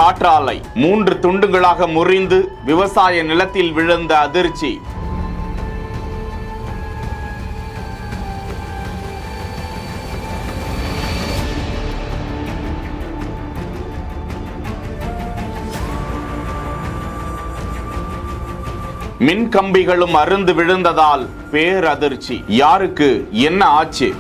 காற்றாலை 3 துண்டுகளாக முறிந்து விவசாய நிலத்தில் விழுந்த அதிர்ச்சி. மின் கம்பிகளும் அறுந்து விழுந்ததால் பேரதிர்ச்சி. யாருக்கு என்ன ஆச்சு?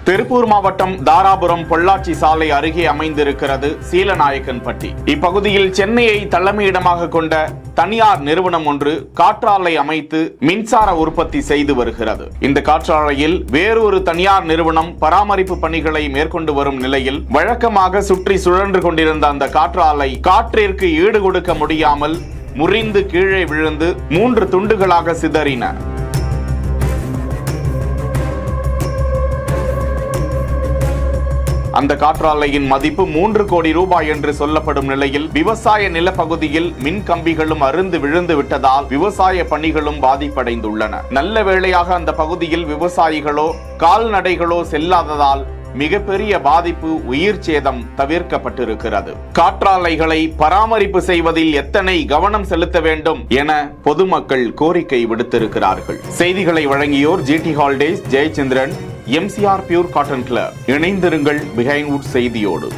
திருப்பூர் மாவட்டம் தாராபுரம் பொள்ளாச்சி சாலை அருகே அமைந்திருக்கிறது சீலநாயக்கன்பட்டி. இப்பகுதியில் சென்னையை தலைமையிடமாக கொண்ட தனியார் நிறுவனம் ஒன்று காற்றாலை அமைத்து மின்சார உற்பத்தி செய்து வருகிறது. இந்த காற்றாலையில் வேறொரு தனியார் நிறுவனம் பராமரிப்பு பணிகளை மேற்கொண்டு வரும் நிலையில் வழக்கமாக சுற்றி சுழன்று கொண்டிருந்த அந்த காற்றாலை காற்றிற்கு ஈடு கொடுக்க முடியாமல் முறிந்து கீழே விழுந்து 3 துண்டுகளாக சிதறின. அந்த காற்றாலையின் மதிப்பு 3 கோடி ரூபாய் என்று சொல்லப்படும் நிலையில் விவசாய நிலப்பகுதியில் மின் கம்பிகளும் அறுந்து விழுந்து விட்டதால் விவசாய பணிகளும் பாதிப்படைந்துள்ளன. நல்ல வேளையாக அந்த பகுதியில் விவசாயிகளோ கால்நடைகளோ செல்லாததால் மிகப்பெரிய பாதிப்பு, உயிர் சேதம் தவிர்க்கப்பட்டிருக்கிறது. காற்றாலைகளை பராமரிப்பு செய்வதில் எத்தனை கவனம் செலுத்த வேண்டும் என பொதுமக்கள் கோரிக்கை விடுத்திருக்கிறார்கள். செய்திகளை வழங்கியோர் GT holidays, Jayachandran, MCR pure cotton club. இணைந்திருங்கள் பிஹைண்ட் வுட் செய்தியோடு.